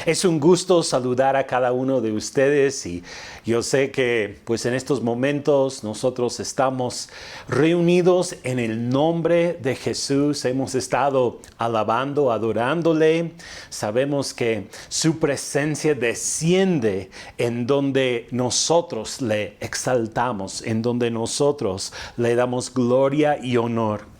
Es un gusto saludar a cada uno de ustedes y yo sé que pues en estos momentos nosotros estamos reunidos en el nombre de Jesús. Hemos estado alabando, adorándole. Sabemos que su presencia desciende en donde nosotros le exaltamos, en donde nosotros le damos gloria y honor.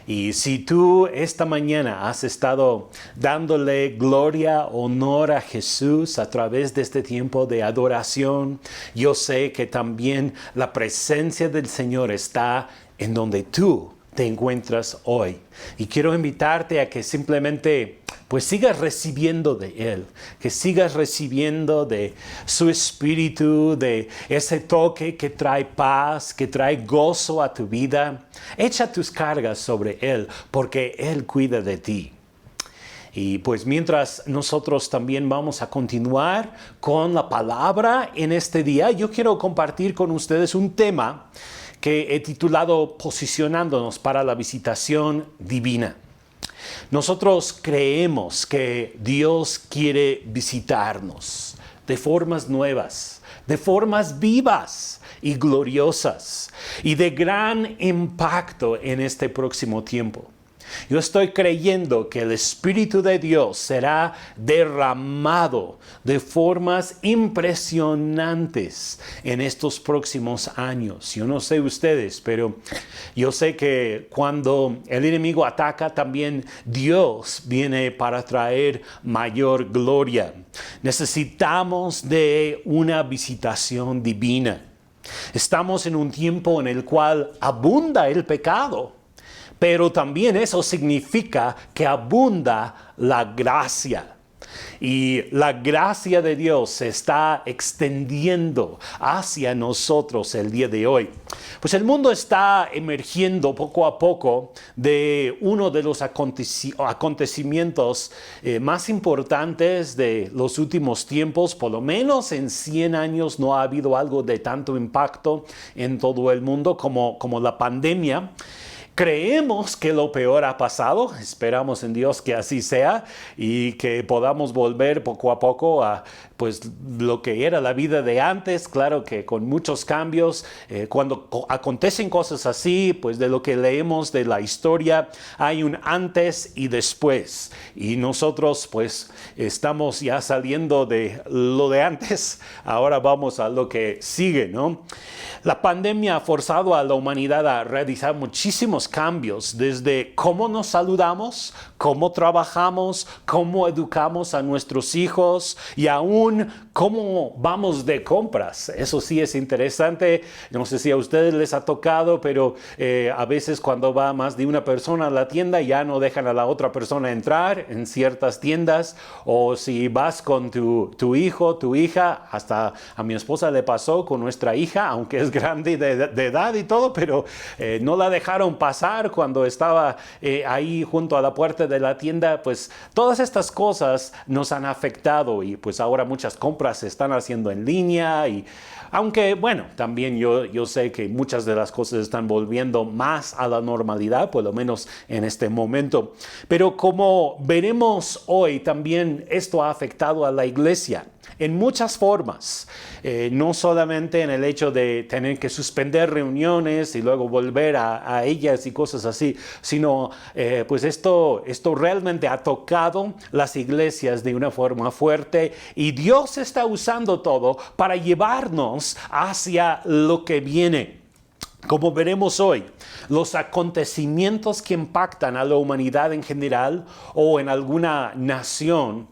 Y si tú esta mañana has estado dándole gloria, honor a Jesús a través de este tiempo de adoración, yo sé que también la presencia del Señor está en donde tú te encuentras hoy. Y quiero invitarte a que simplemente pues sigas recibiendo de Él, que sigas recibiendo de su Espíritu, de ese toque que trae paz, que trae gozo a tu vida. Echa tus cargas sobre Él, porque Él cuida de ti. Y pues mientras nosotros también vamos a continuar con la palabra en este día, yo quiero compartir con ustedes un tema que he titulado Posicionándonos para la visitación divina. Nosotros creemos que Dios quiere visitarnos de formas nuevas, de formas vivas y gloriosas y de gran impacto en este próximo tiempo. Yo estoy creyendo que el Espíritu de Dios será derramado de formas impresionantes en estos próximos años. Yo no sé ustedes, pero yo sé que cuando el enemigo ataca, también Dios viene para traer mayor gloria. Necesitamos de una visitación divina. Estamos en un tiempo en el cual abunda el pecado. Pero también eso significa que abunda la gracia. Y la gracia de Dios se está extendiendo hacia nosotros el día de hoy. Pues el mundo está emergiendo poco a poco de uno de los acontecimientos más importantes de los últimos tiempos. Por lo menos en 100 años no ha habido algo de tanto impacto en todo el mundo como la pandemia. Creemos que lo peor ha pasado, esperamos en Dios que así sea y que podamos volver poco a poco a pues lo que era la vida de antes. Claro que con muchos cambios, cuando acontecen cosas así, pues de lo que leemos de la historia hay un antes y después, y nosotros pues estamos ya saliendo de lo de antes, ahora vamos a lo que sigue, ¿no? La pandemia ha forzado a la humanidad a realizar muchísimos cambios, desde cómo nos saludamos, cómo trabajamos, cómo educamos a nuestros hijos y aún cómo vamos de compras. Eso sí es interesante. No sé si a ustedes les ha tocado, pero a veces cuando va más de una persona a la tienda ya no dejan a la otra persona entrar en ciertas tiendas, o si vas con tu hijo, tu hija, hasta a mi esposa le pasó con nuestra hija, aunque es grande de edad y todo, pero no la dejaron pasar cuando estaba ahí junto a la puerta de la tienda. Pues todas estas cosas nos han afectado y pues ahora muchas compras se están haciendo en línea, y aunque bueno, también yo sé que muchas de las cosas están volviendo más a la normalidad, por lo menos en este momento. Pero como veremos hoy, también esto ha afectado a la iglesia en muchas formas, no solamente en el hecho de tener que suspender reuniones y luego volver a ellas y cosas así, sino pues esto realmente ha tocado las iglesias de una forma fuerte, y Dios está usando todo para llevarnos hacia lo que viene. Como veremos hoy, los acontecimientos que impactan a la humanidad en general o en alguna nación,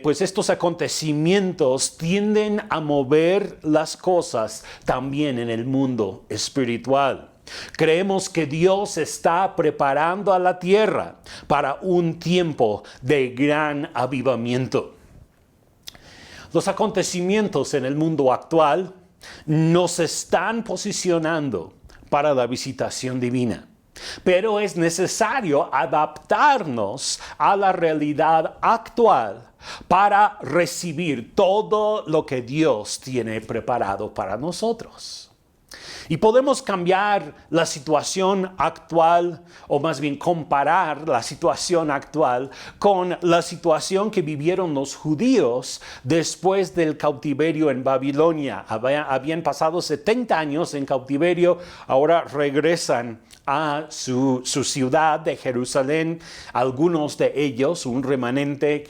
pues estos acontecimientos tienden a mover las cosas también en el mundo espiritual. Creemos que Dios está preparando a la tierra para un tiempo de gran avivamiento. Los acontecimientos en el mundo actual nos están posicionando para la visitación divina, pero es necesario adaptarnos a la realidad actual para recibir todo lo que Dios tiene preparado para nosotros. Y podemos cambiar la situación actual, o más bien comparar la situación actual con la situación que vivieron los judíos después del cautiverio en Babilonia. Habían pasado 70 años en cautiverio, ahora regresan a su ciudad de Jerusalén, algunos de ellos, un remanente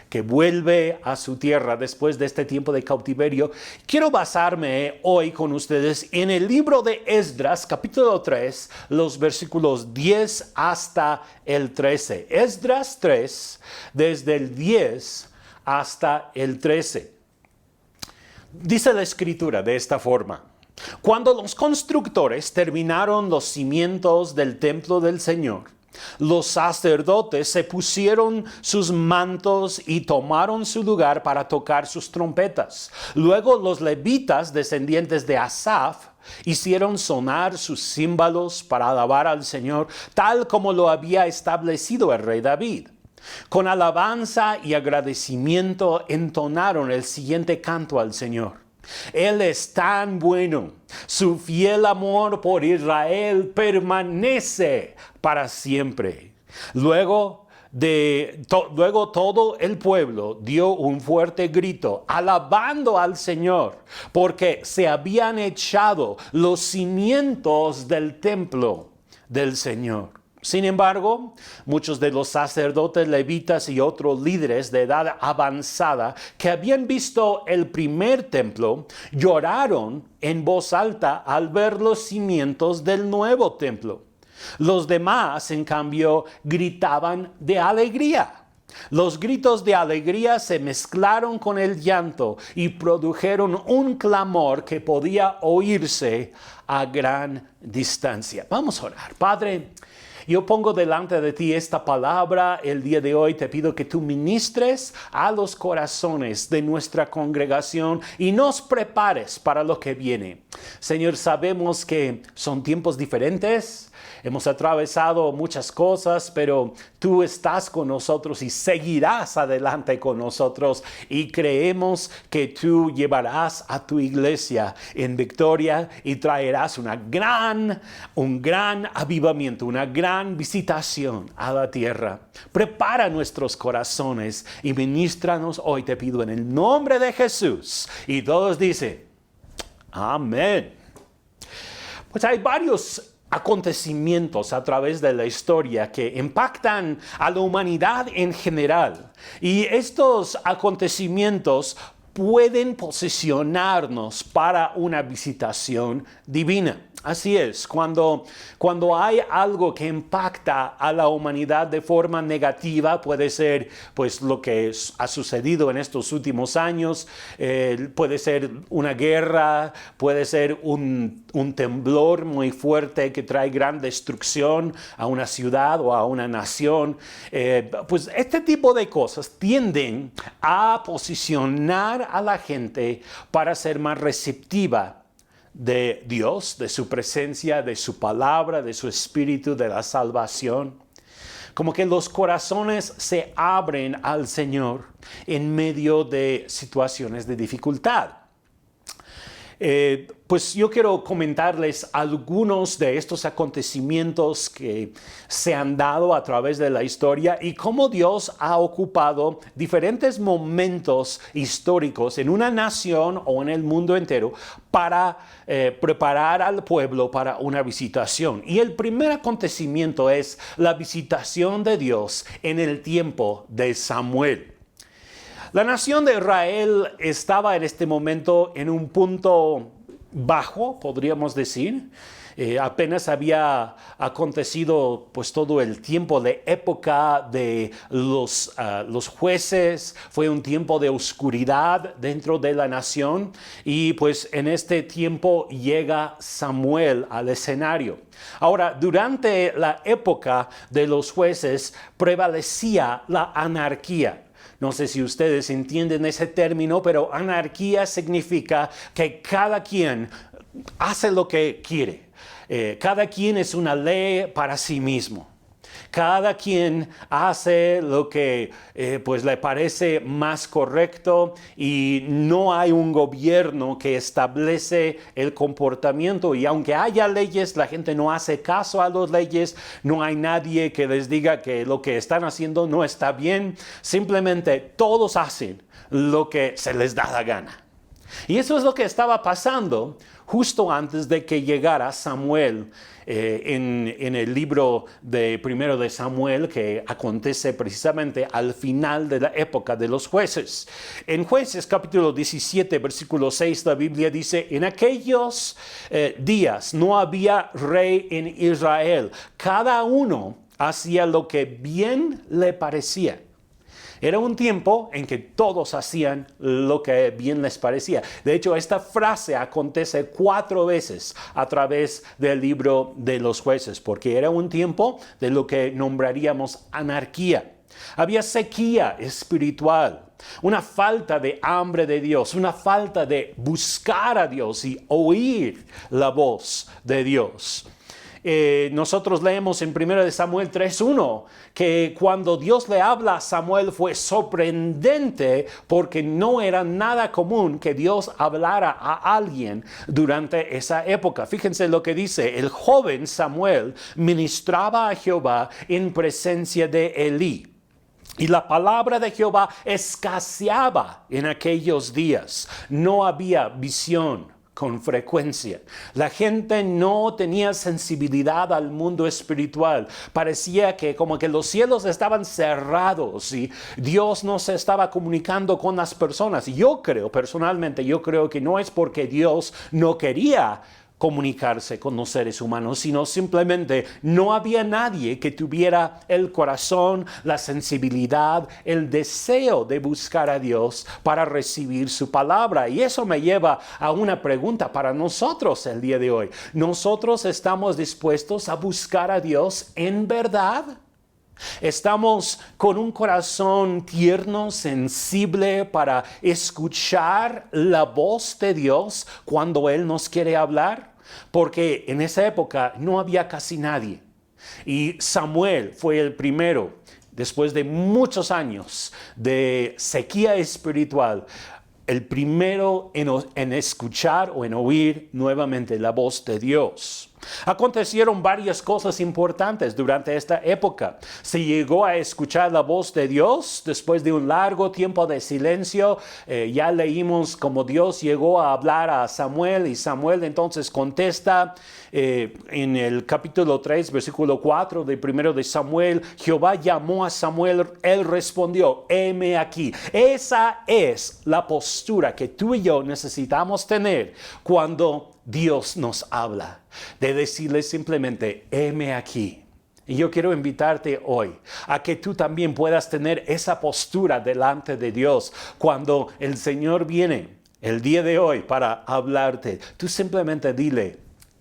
que vuelve a su tierra después de este tiempo de cautiverio. Quiero basarme hoy con ustedes en el libro de Esdras, capítulo 3, los versículos 10 hasta el 13. Esdras 3, desde el 10 hasta el 13. Dice la escritura de esta forma: cuando los constructores terminaron los cimientos del templo del Señor, los sacerdotes se pusieron sus mantos y tomaron su lugar para tocar sus trompetas. Luego los levitas, descendientes de Asaf, hicieron sonar sus címbalos para alabar al Señor, tal como lo había establecido el rey David. Con alabanza y agradecimiento entonaron el siguiente canto al Señor. Él es tan bueno, su fiel amor por Israel permanece para siempre. Luego todo el pueblo dio un fuerte grito, alabando al Señor, porque se habían echado los cimientos del templo del Señor. Sin embargo, muchos de los sacerdotes levitas y otros líderes de edad avanzada que habían visto el primer templo lloraron en voz alta al ver los cimientos del nuevo templo. Los demás, en cambio, gritaban de alegría. Los gritos de alegría se mezclaron con el llanto y produjeron un clamor que podía oírse a gran distancia. Vamos a orar. Padre, yo pongo delante de ti esta palabra el día de hoy. Te pido que tú ministres a los corazones de nuestra congregación y nos prepares para lo que viene. Señor, sabemos que son tiempos diferentes. Hemos atravesado muchas cosas, pero tú estás con nosotros y seguirás adelante con nosotros. Y creemos que tú llevarás a tu iglesia en victoria y traerás un gran avivamiento, una gran visitación a la tierra. Prepara nuestros corazones y ministranos hoy, te pido, en el nombre de Jesús. Y todos dicen, amén. Pues hay varios acontecimientos a través de la historia que impactan a la humanidad en general. Y estos acontecimientos pueden posicionarnos para una visitación divina. Así es, cuando hay algo que impacta a la humanidad de forma negativa, puede ser pues lo que ha sucedido en estos últimos años, puede ser una guerra, puede ser un temblor muy fuerte que trae gran destrucción a una ciudad o a una nación. Pues este tipo de cosas tienden a posicionar a la gente para ser más receptiva de Dios, de su presencia, de su palabra, de su espíritu, de la salvación. Como que los corazones se abren al Señor en medio de situaciones de dificultad. Pues yo quiero comentarles algunos de estos acontecimientos que se han dado a través de la historia y cómo Dios ha ocupado diferentes momentos históricos en una nación o en el mundo entero para preparar al pueblo para una visitación. Y el primer acontecimiento es la visitación de Dios en el tiempo de Samuel. La nación de Israel estaba en este momento en un punto bajo, podríamos decir. Apenas había acontecido pues todo el tiempo de época de los jueces. Fue un tiempo de oscuridad dentro de la nación y pues en este tiempo llega Samuel al escenario. Ahora, durante la época de los jueces prevalecía la anarquía. No sé si ustedes entienden ese término, pero anarquía significa que cada quien hace lo que quiere. Cada quien es una ley para sí mismo. Cada quien hace lo que pues le parece más correcto y no hay un gobierno que establece el comportamiento. Y aunque haya leyes, la gente no hace caso a las leyes. No hay nadie que les diga que lo que están haciendo no está bien. Simplemente todos hacen lo que se les da la gana. Y eso es lo que estaba pasando justo antes de que llegara Samuel en el libro de primero de Samuel, que acontece precisamente al final de la época de los jueces. En Jueces capítulo 17, versículo 6, la Biblia dice: en aquellos días no había rey en Israel. Cada uno hacía lo que bien le parecía. Era un tiempo en que todos hacían lo que bien les parecía. De hecho, esta frase acontece 4 veces a través del libro de los jueces, porque era un tiempo de lo que nombraríamos anarquía. Había sequía espiritual, una falta de hambre de Dios, una falta de buscar a Dios y oír la voz de Dios. Nosotros leemos en 1 Samuel 3:1 que cuando Dios le habla a Samuel fue sorprendente porque no era nada común que Dios hablara a alguien durante esa época. Fíjense lo que dice: el joven Samuel ministraba a Jehová en presencia de Elí. Y la palabra de Jehová escaseaba en aquellos días. No había visión con frecuencia. La gente no tenía sensibilidad al mundo espiritual. Parecía que como que los cielos estaban cerrados y Dios no se estaba comunicando con las personas. Y yo creo que no es porque Dios no quería comunicarse con los seres humanos, sino simplemente no había nadie que tuviera el corazón, la sensibilidad, el deseo de buscar a Dios para recibir su palabra. Y eso me lleva a una pregunta para nosotros el día de hoy. ¿Nosotros estamos dispuestos a buscar a Dios en verdad? ¿Estamos con un corazón tierno, sensible para escuchar la voz de Dios cuando Él nos quiere hablar? Porque en esa época no había casi nadie. Y Samuel fue el primero, después de muchos años de sequía espiritual, el primero en escuchar o en oír nuevamente la voz de Dios. Acontecieron varias cosas importantes durante esta época. Se llegó a escuchar la voz de Dios después de un largo tiempo de silencio. Ya leímos cómo Dios llegó a hablar a Samuel y Samuel entonces contesta en el capítulo 3, versículo 4 de 1 de Samuel. Jehová llamó a Samuel, él respondió: heme aquí. Esa es la postura que tú y yo necesitamos tener cuando Dios nos habla, de decirle simplemente: heme aquí. Y yo quiero invitarte hoy a que tú también puedas tener esa postura delante de Dios cuando el Señor viene el día de hoy para hablarte. Tú simplemente dile: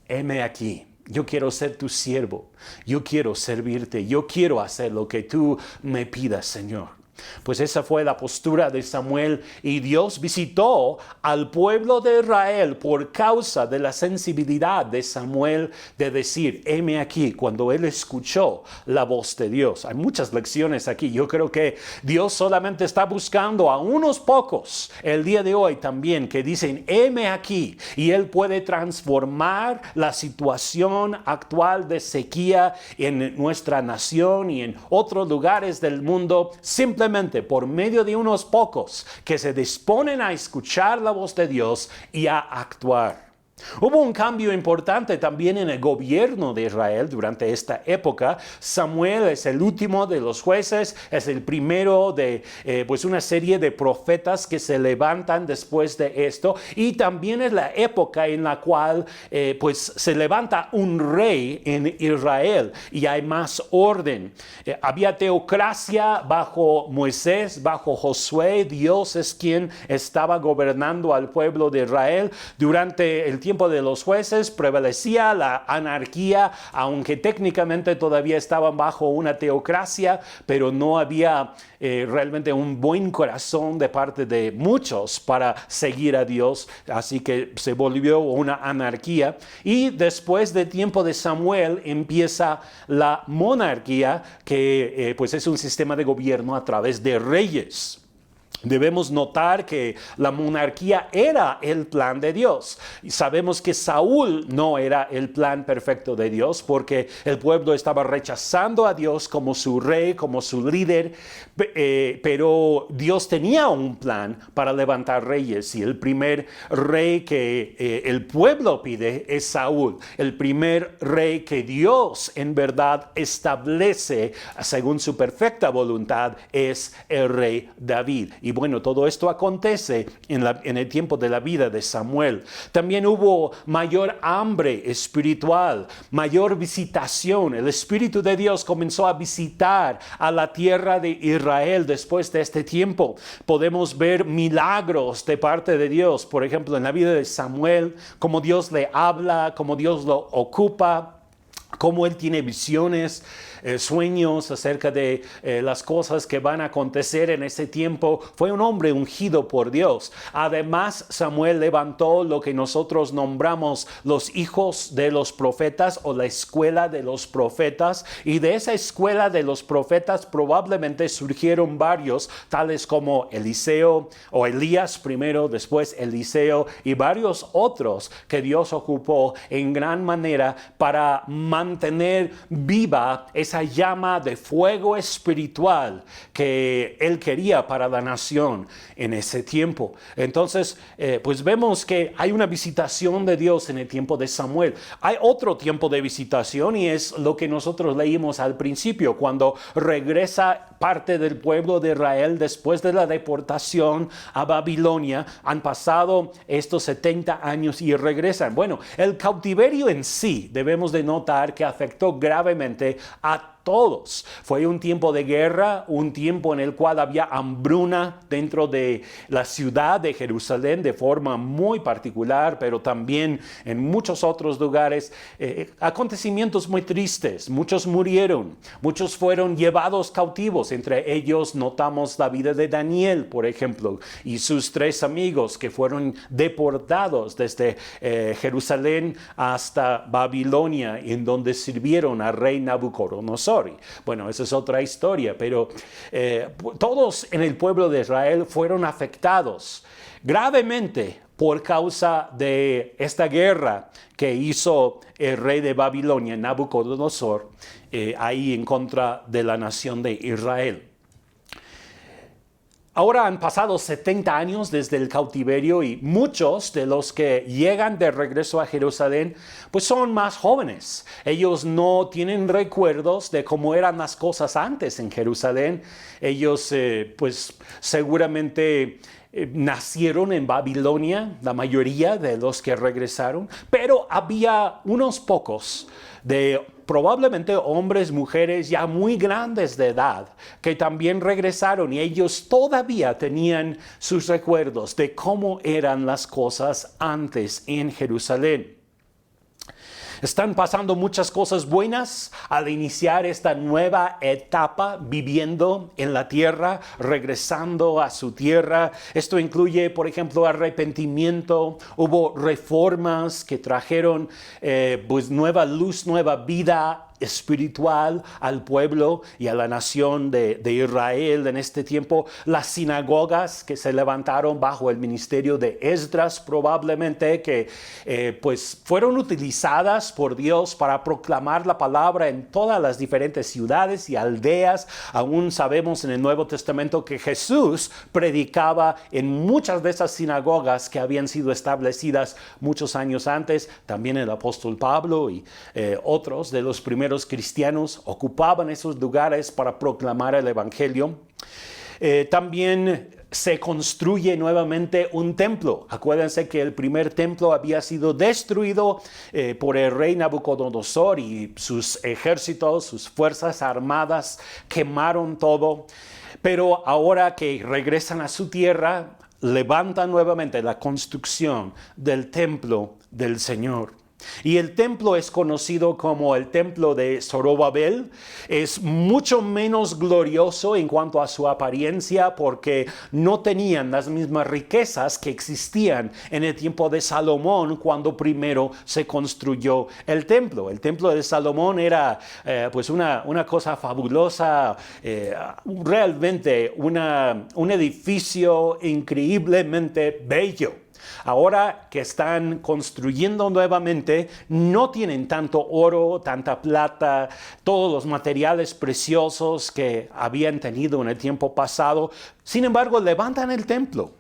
heme aquí. Yo quiero ser tu siervo. Yo quiero servirte. Yo quiero hacer lo que tú me pidas, Señor. Pues esa fue la postura de Samuel, y Dios visitó al pueblo de Israel por causa de la sensibilidad de Samuel de decir: heme aquí, cuando él escuchó la voz de Dios. Hay muchas lecciones aquí. Yo creo que Dios solamente está buscando a unos pocos el día de hoy también que dicen: heme aquí, y Él puede transformar la situación actual de sequía en nuestra nación y en otros lugares del mundo simplemente por medio de unos pocos que se disponen a escuchar la voz de Dios y a actuar. Hubo un cambio importante también en el gobierno de Israel durante esta época. Samuel es el último de los jueces, es el primero de pues una serie de profetas que se levantan después de esto, y también es la época en la cual pues se levanta un rey en Israel y hay más orden. Había teocracia bajo Moisés, bajo Josué. Dios es quien estaba gobernando al pueblo de Israel durante el tiempo tiempo de los jueces prevalecía la anarquía, aunque técnicamente todavía estaban bajo una teocracia, pero no había realmente un buen corazón de parte de muchos para seguir a Dios, así que se volvió una anarquía. Y después del tiempo de Samuel empieza la monarquía, que pues es un sistema de gobierno a través de reyes. Debemos notar que la monarquía era el plan de Dios. Y sabemos que Saúl no era el plan perfecto de Dios porque el pueblo estaba rechazando a Dios como su rey, como su líder, pero Dios tenía un plan para levantar reyes y el primer rey que el pueblo pide es Saúl. El primer rey que Dios en verdad establece según su perfecta voluntad es el rey David. Y bueno, todo esto acontece en el tiempo de la vida de Samuel. También hubo mayor hambre espiritual, mayor visitación. El Espíritu de Dios comenzó a visitar a la tierra de Israel después de este tiempo. Podemos ver milagros de parte de Dios, por ejemplo, en la vida de Samuel, cómo Dios le habla, cómo Dios lo ocupa, cómo él tiene visiones, sueños acerca de las cosas que van a acontecer en ese tiempo. Fue un hombre ungido por Dios. Además, Samuel levantó lo que nosotros nombramos los hijos de los profetas o la escuela de los profetas, y de esa escuela de los profetas probablemente surgieron varios, tales como Eliseo o Elías primero, después Eliseo y varios otros que Dios ocupó en gran manera para mantener viva esa llama de fuego espiritual que él quería para la nación en ese tiempo. Entonces, pues vemos que hay una visitación de Dios en el tiempo de Samuel. Hay otro tiempo de visitación y es lo que nosotros leímos al principio, cuando regresa parte del pueblo de Israel después de la deportación a Babilonia. Han pasado estos 70 años y regresan. Bueno, el cautiverio en sí debemos de notar que afectó gravemente a todos. Fue un tiempo de guerra, un tiempo en el cual había hambruna dentro de la ciudad de Jerusalén de forma muy particular, pero también en muchos otros lugares. Acontecimientos muy tristes. Muchos murieron, muchos fueron llevados cautivos. Entre ellos notamos la vida de Daniel, por ejemplo, y sus 3 amigos que fueron deportados desde Jerusalén hasta Babilonia, en donde sirvieron al rey Nabucodonosor. Bueno, esa es otra historia, pero todos en el pueblo de Israel fueron afectados gravemente por causa de esta guerra que hizo el rey de Babilonia, Nabucodonosor, ahí en contra de la nación de Israel. Ahora han pasado 70 años desde el cautiverio y muchos de los que llegan de regreso a Jerusalén pues son más jóvenes. Ellos no tienen recuerdos de cómo eran las cosas antes en Jerusalén. Ellos pues seguramente nacieron en Babilonia, la mayoría de los que regresaron, pero había unos pocos de probablemente hombres, mujeres ya muy grandes de edad que también regresaron y ellos todavía tenían sus recuerdos de cómo eran las cosas antes en Jerusalén. Están pasando muchas cosas buenas al iniciar esta nueva etapa viviendo en la tierra, regresando a su tierra. Esto incluye, por ejemplo, arrepentimiento. Hubo reformas que trajeron pues nueva luz, nueva vida espiritual al pueblo y a la nación de Israel en este tiempo. Las sinagogas que se levantaron bajo el ministerio de Esdras probablemente que pues fueron utilizadas por Dios para proclamar la palabra en todas las diferentes ciudades y aldeas. Aún sabemos en el Nuevo Testamento que Jesús predicaba en muchas de esas sinagogas que habían sido establecidas muchos años antes. También el apóstol Pablo y otros de los primeros cristianos ocupaban esos lugares para proclamar el evangelio. También se construye nuevamente un templo. Acuérdense que el primer templo había sido destruido por el rey Nabucodonosor y sus ejércitos, sus fuerzas armadas quemaron todo. Pero ahora que regresan a su tierra, levantan nuevamente la construcción del templo del Señor. Y el templo es conocido como el templo de Zorobabel. Es mucho menos glorioso en cuanto a su apariencia porque no tenían las mismas riquezas que existían en el tiempo de Salomón cuando primero se construyó el templo. El templo de Salomón era pues una cosa fabulosa, realmente un edificio increíblemente bello. Ahora que están construyendo nuevamente, no tienen tanto oro, tanta plata, todos los materiales preciosos que habían tenido en el tiempo pasado. Sin embargo, levantan el templo.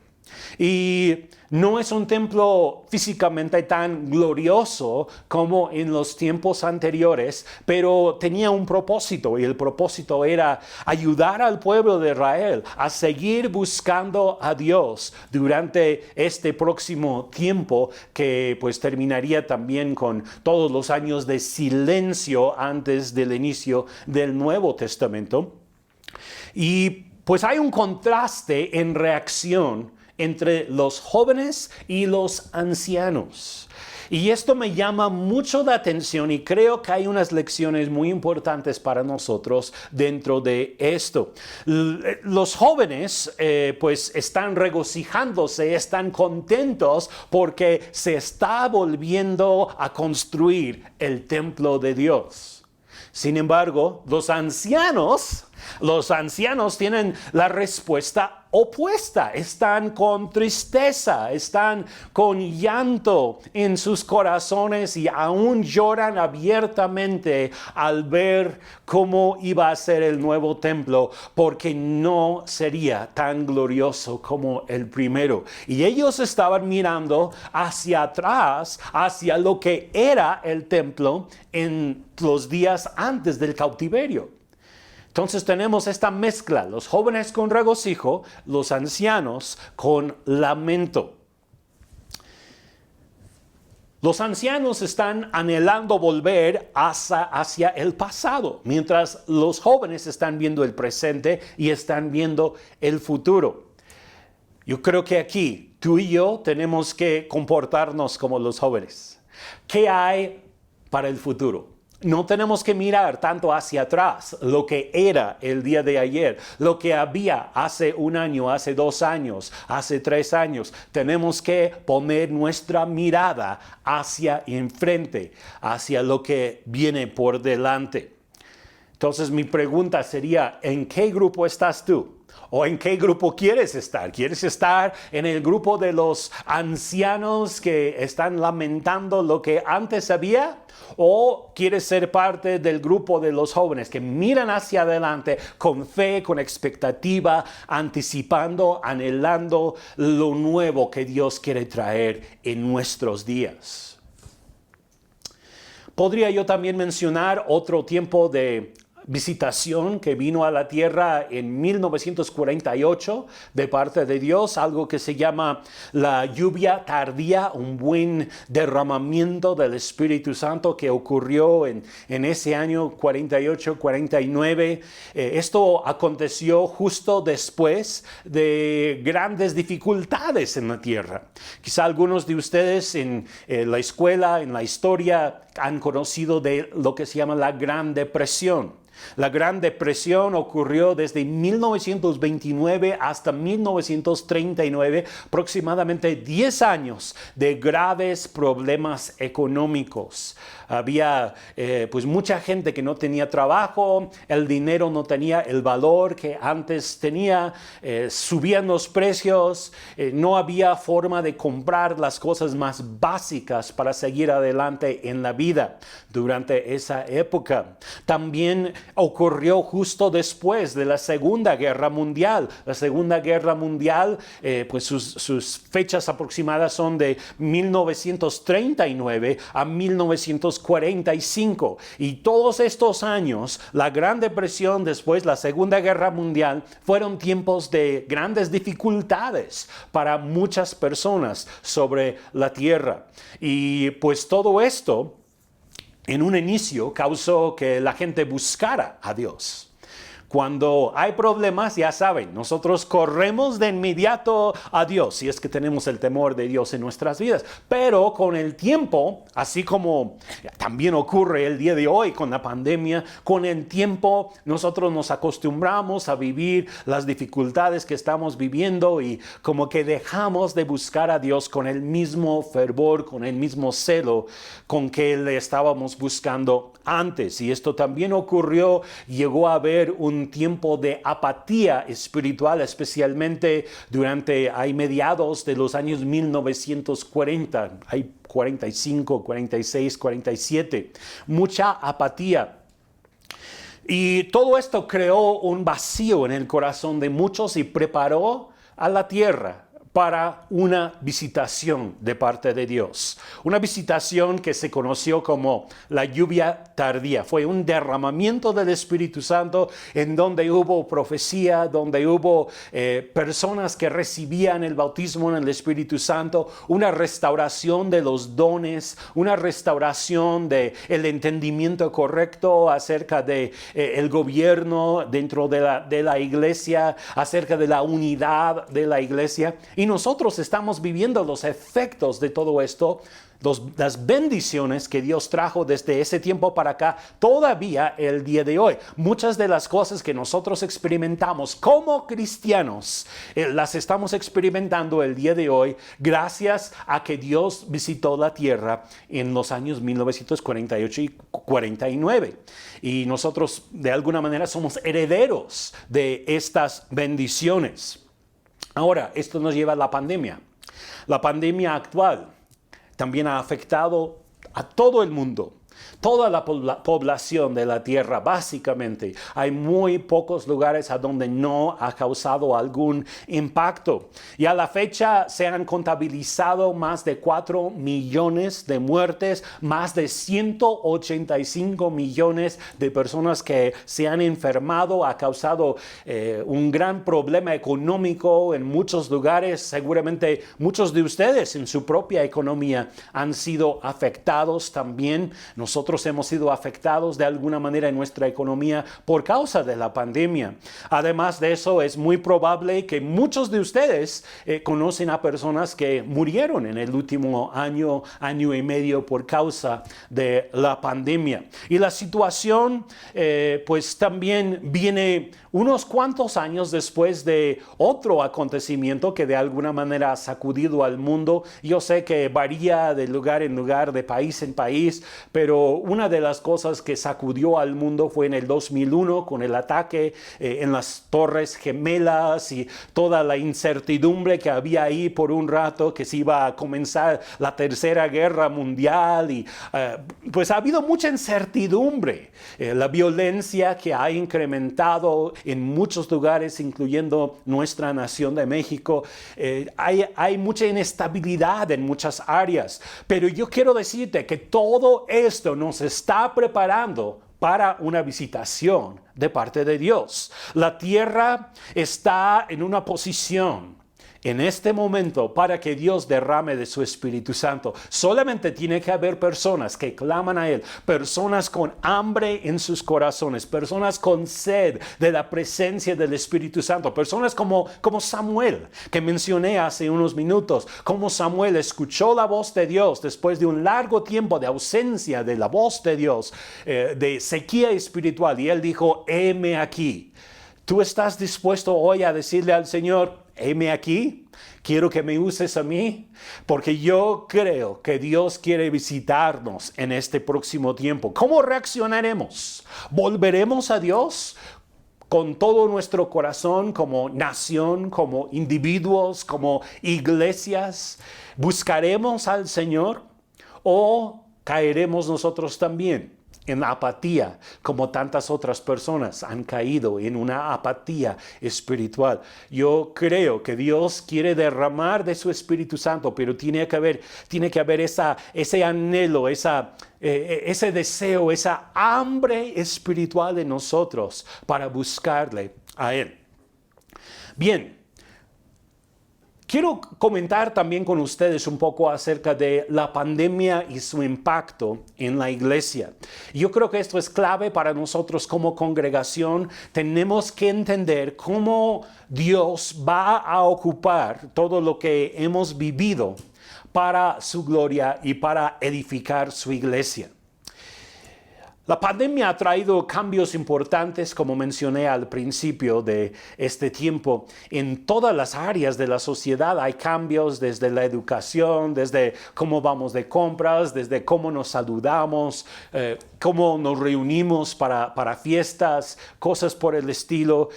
Y no es un templo físicamente tan glorioso como en los tiempos anteriores, pero tenía un propósito, y el propósito era ayudar al pueblo de Israel a seguir buscando a Dios durante este próximo tiempo que pues terminaría también con todos los años de silencio antes del inicio del Nuevo Testamento. Y pues hay un contraste en reacción entre los jóvenes y los ancianos. Y esto me llama mucho la atención y creo que hay unas lecciones muy importantes para nosotros dentro de esto. Los jóvenes pues están regocijándose, están contentos porque se está volviendo a construir el templo de Dios. Sin embargo, los ancianos tienen la respuesta opuesta. Están con tristeza, están con llanto en sus corazones y aún lloran abiertamente al ver cómo iba a ser el nuevo templo, porque no sería tan glorioso como el primero. Y ellos estaban mirando hacia atrás, hacia lo que era el templo en los días antes del cautiverio. Entonces tenemos esta mezcla, los jóvenes con regocijo, los ancianos con lamento. Los ancianos están anhelando volver hacia el pasado, mientras los jóvenes están viendo el presente y están viendo el futuro. Yo creo que aquí tú y yo tenemos que comportarnos como los jóvenes. ¿Qué hay para el futuro? No tenemos que mirar tanto hacia atrás, lo que era el día de ayer, lo que había hace un año, hace 2 años, hace 3 años. Tenemos que poner nuestra mirada hacia enfrente, hacia lo que viene por delante. Entonces mi pregunta sería, ¿en qué grupo estás tú? ¿O en qué grupo quieres estar? ¿Quieres estar en el grupo de los ancianos que están lamentando lo que antes había? ¿O quieres ser parte del grupo de los jóvenes que miran hacia adelante con fe, con expectativa, anticipando, anhelando lo nuevo que Dios quiere traer en nuestros días? Podría yo también mencionar otro tiempo de visitación que vino a la tierra en 1948 de parte de Dios, algo que se llama la lluvia tardía, un buen derramamiento del Espíritu Santo que ocurrió en ese año 48-49. Esto aconteció justo después de grandes dificultades en la tierra. Quizá algunos de ustedes en la escuela, en la historia, han conocido de lo que se llama la Gran Depresión. La Gran Depresión ocurrió desde 1929 hasta 1939, aproximadamente 10 años de graves problemas económicos. Había pues mucha gente que no tenía trabajo, el dinero no tenía el valor que antes tenía, subían los precios, no había forma de comprar las cosas más básicas para seguir adelante en la vida durante esa época. También ocurrió justo después de la Segunda Guerra Mundial. La Segunda Guerra Mundial, pues sus fechas aproximadas son de 1939 a 1945. Y todos estos años, la Gran Depresión, después la Segunda Guerra Mundial, fueron tiempos de grandes dificultades para muchas personas sobre la tierra. Y pues todo esto en un inicio causó que la gente buscara a Dios. Cuando hay problemas, ya saben, nosotros corremos de inmediato a Dios, si es que tenemos el temor de Dios en nuestras vidas. Pero con el tiempo, así como también ocurre el día de hoy con la pandemia, con el tiempo nosotros nos acostumbramos a vivir las dificultades que estamos viviendo y como que dejamos de buscar a Dios con el mismo fervor, con el mismo celo con que le estábamos buscando antes. Y esto también ocurrió, llegó a haber un tiempo de apatía espiritual, especialmente durante mediados de los años 1940, hay 45, 46, 47, mucha apatía. Y todo esto creó un vacío en el corazón de muchos y preparó a la tierra para una visitación de parte de Dios. Una visitación que se conoció como la lluvia tardía. Fue un derramamiento del Espíritu Santo en donde hubo profecía, donde hubo personas que recibían el bautismo en el Espíritu Santo, una restauración de los dones, una restauración del entendimiento correcto acerca de el gobierno dentro de la iglesia, acerca de la unidad de la iglesia. Y nosotros estamos viviendo los efectos de todo esto, las bendiciones que Dios trajo desde ese tiempo para acá, todavía el día de hoy. Muchas de las cosas que nosotros experimentamos como cristianos, las estamos experimentando el día de hoy gracias a que Dios visitó la tierra en los años 1948 y 49. Y nosotros de alguna manera somos herederos de estas bendiciones. Ahora, esto nos lleva a la pandemia. La pandemia actual también ha afectado a todo el mundo. Toda la población de la tierra, básicamente. Hay muy pocos lugares a donde no ha causado algún impacto. Y a la fecha se han contabilizado más de 4 millones de muertes, más de 185 millones de personas que se han enfermado. Ha causado un gran problema económico en muchos lugares. Seguramente muchos de ustedes en su propia economía han sido afectados también. Nosotros hemos sido afectados de alguna manera en nuestra economía por causa de la pandemia. Además de eso, es muy probable que muchos de ustedes conocen a personas que murieron en el último año, año y medio por causa de la pandemia. Y la situación pues también viene unos cuantos años después de otro acontecimiento que de alguna manera ha sacudido al mundo. Yo sé que varía de lugar en lugar, de país en país, pero una de las cosas que sacudió al mundo fue en el 2001 con el ataque en las Torres Gemelas y toda la incertidumbre que había ahí por un rato, que se iba a comenzar la Tercera Guerra Mundial y pues ha habido mucha incertidumbre. La violencia que ha incrementado en muchos lugares, incluyendo nuestra nación de México. Hay mucha inestabilidad en muchas áreas, pero yo quiero decirte que todo esto nos está preparando para una visitación de parte de Dios. La tierra está en una posición en este momento para que Dios derrame de su Espíritu Santo. Solamente tiene que haber personas que claman a Él, personas con hambre en sus corazones, personas con sed de la presencia del Espíritu Santo, personas como Samuel, que mencioné hace unos minutos, como Samuel escuchó la voz de Dios después de un largo tiempo de ausencia de la voz de Dios, de sequía espiritual, y él dijo: heme aquí. ¿Tú estás dispuesto hoy a decirle al Señor: heme aquí, quiero que me uses a mí? Porque yo creo que Dios quiere visitarnos en este próximo tiempo. ¿Cómo reaccionaremos? ¿Volveremos a Dios con todo nuestro corazón, como nación, como individuos, como iglesias? ¿Buscaremos al Señor o caeremos nosotros también en la apatía, como tantas otras personas han caído en una apatía espiritual? Yo creo que Dios quiere derramar de su Espíritu Santo, pero tiene que haber ese anhelo, ese deseo, esa hambre espiritual en nosotros para buscarle a Él. Bien, Quiero comentar también con ustedes un poco acerca de la pandemia y su impacto en la iglesia. Yo creo que esto es clave para nosotros como congregación. Tenemos que entender cómo Dios va a ocupar todo lo que hemos vivido para su gloria y para edificar su iglesia. La pandemia ha traído cambios importantes, como mencioné al principio de este tiempo. En todas las áreas de la sociedad hay cambios, desde la educación, desde cómo vamos de compras, desde cómo nos saludamos, cómo nos reunimos para fiestas, cosas por el estilo.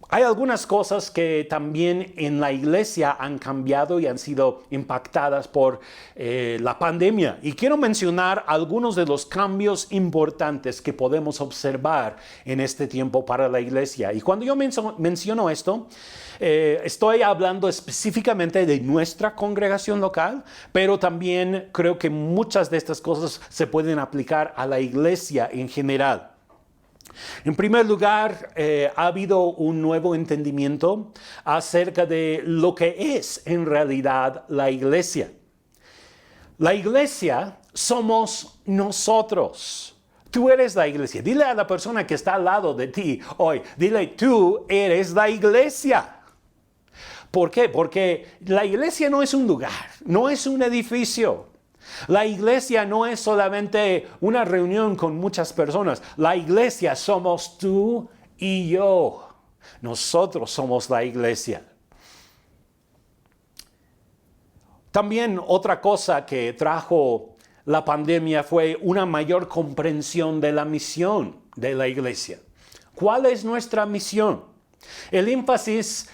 Hay algunas cosas que también en la iglesia han cambiado y han sido impactadas por la pandemia. Y quiero mencionar algunos de los cambios importantes que podemos observar en este tiempo para la iglesia. Y cuando yo menciono esto, estoy hablando específicamente de nuestra congregación local, pero también creo que muchas de estas cosas se pueden aplicar a la iglesia en general. En primer lugar, ha habido un nuevo entendimiento acerca de lo que es en realidad la iglesia. La iglesia somos nosotros. Tú eres la iglesia. Dile a la persona que está al lado de ti hoy, dile, tú eres la iglesia. ¿Por qué? Porque la iglesia no es un lugar, no es un edificio. La iglesia no es solamente una reunión con muchas personas. La iglesia somos tú y yo. Nosotros somos la iglesia. También otra cosa que trajo la pandemia fue una mayor comprensión de la misión de la iglesia. ¿Cuál es nuestra misión? El énfasis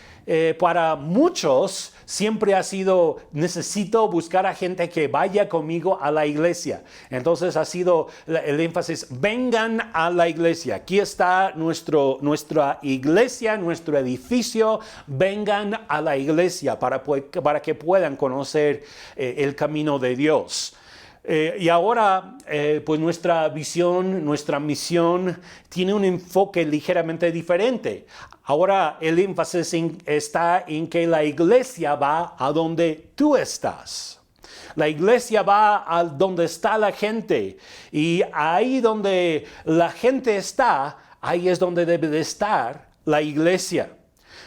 para muchos siempre ha sido, necesito buscar a gente que vaya conmigo a la iglesia. Entonces ha sido el énfasis, vengan a la iglesia. Aquí está nuestra iglesia, nuestro edificio. Vengan a la iglesia para que puedan conocer el camino de Dios. Y ahora, pues nuestra visión, nuestra misión tiene un enfoque ligeramente diferente. Ahora el énfasis está en que la iglesia va a donde tú estás. La iglesia va a donde está la gente. Y ahí donde la gente está, ahí es donde debe de estar la iglesia.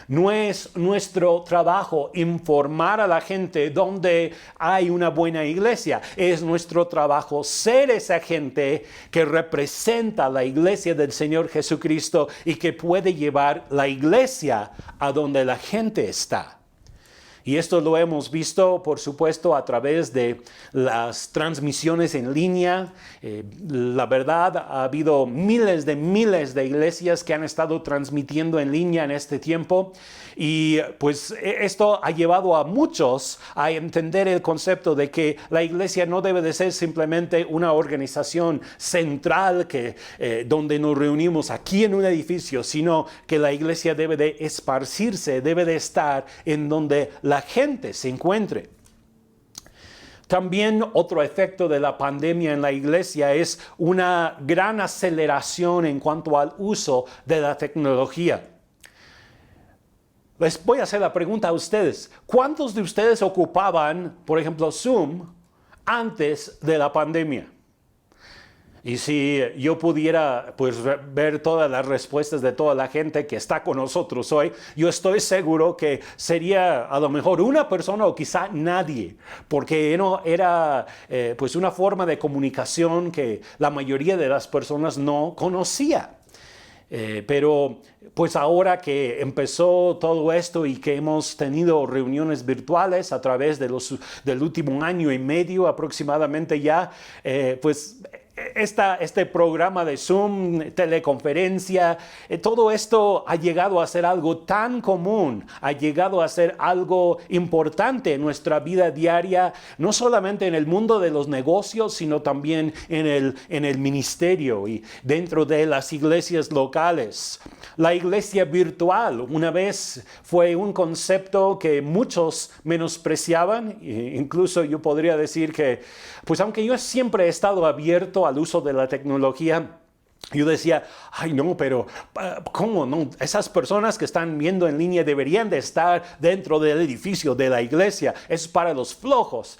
No es nuestro trabajo informar a la gente dónde hay una buena iglesia. Es nuestro trabajo ser esa gente que representa la iglesia del Señor Jesucristo y que puede llevar la iglesia a donde la gente está. Y esto lo hemos visto, por supuesto, a través de las transmisiones en línea. La verdad, ha habido miles de iglesias que han estado transmitiendo en línea en este tiempo. Y pues esto ha llevado a muchos a entender el concepto de que la iglesia no debe de ser simplemente una organización central donde nos reunimos aquí en un edificio, sino que la iglesia debe de esparcirse, debe de estar en donde la gente se encuentre. También otro efecto de la pandemia en la iglesia es una gran aceleración en cuanto al uso de la tecnología. Les voy a hacer la pregunta a ustedes. ¿Cuántos de ustedes ocupaban, por ejemplo, Zoom antes de la pandemia? Y si yo pudiera pues, ver todas las respuestas de toda la gente que está con nosotros hoy, yo estoy seguro que sería a lo mejor una persona o quizá nadie, porque no era pues una forma de comunicación que la mayoría de las personas no conocía. Pero pues ahora que empezó todo esto y que hemos tenido reuniones virtuales a través del último año y medio aproximadamente ya, pues este programa de Zoom, teleconferencia, todo esto ha llegado a ser algo tan común, ha llegado a ser algo importante en nuestra vida diaria, no solamente en el mundo de los negocios, sino también en el ministerio y dentro de las iglesias locales. La iglesia virtual una vez fue un concepto que muchos menospreciaban, incluso yo podría decir que, pues aunque yo siempre he estado abierto al uso de la tecnología, Yo decía, ay no, pero ¿cómo no? Esas personas que están viendo en línea deberían de estar dentro del edificio de la iglesia. Es para los flojos.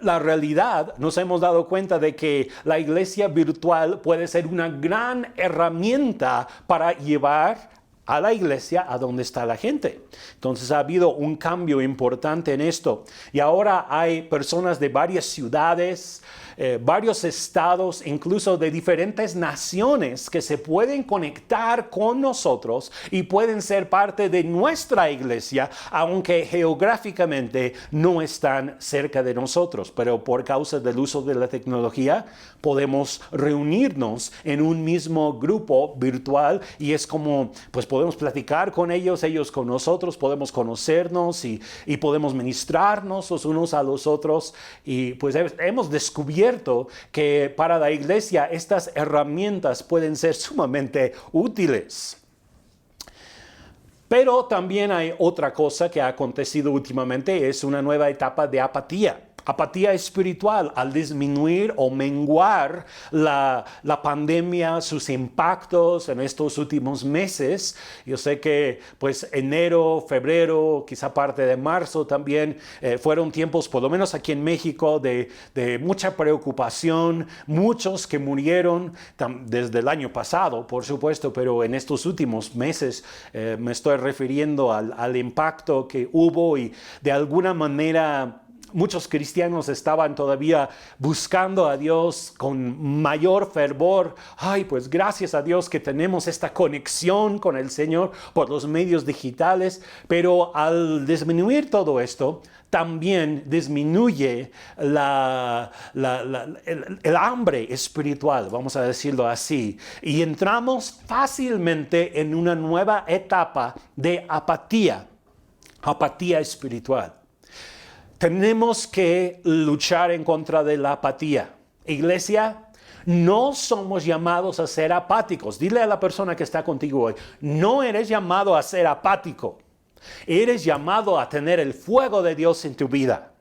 La realidad, nos hemos dado cuenta de que la iglesia virtual puede ser una gran herramienta para llevar a la iglesia a donde está la gente. Entonces ha habido un cambio importante en esto. Y ahora hay personas de varias ciudades, varios estados, incluso de diferentes naciones que se pueden conectar con nosotros y pueden ser parte de nuestra iglesia, aunque geográficamente no están cerca de nosotros. Pero por causa del uso de la tecnología, podemos reunirnos en un mismo grupo virtual y es como, pues podemos platicar con ellos, ellos con nosotros, podemos conocernos y podemos ministrarnos los unos a los otros. Y pues hemos descubierto que para la iglesia estas herramientas pueden ser sumamente útiles. Pero también hay otra cosa que ha acontecido últimamente, es una nueva etapa de apatía. Apatía espiritual al disminuir o menguar la pandemia, sus impactos en estos últimos meses. Yo sé que pues enero, febrero, quizá parte de marzo también fueron tiempos, por lo menos aquí en México, de mucha preocupación. Muchos que murieron desde el año pasado, por supuesto, pero en estos últimos meses me estoy refiriendo al impacto que hubo y de alguna manera muchos cristianos estaban todavía buscando a Dios con mayor fervor. Ay, pues gracias a Dios que tenemos esta conexión con el Señor por los medios digitales. Pero al disminuir todo esto, también disminuye el hambre espiritual, vamos a decirlo así. Y entramos fácilmente en una nueva etapa de apatía espiritual. Tenemos que luchar en contra de la apatía. Iglesia, no somos llamados a ser apáticos. Dile a la persona que está contigo hoy, no eres llamado a ser apático. Eres llamado a tener el fuego de Dios en tu vida.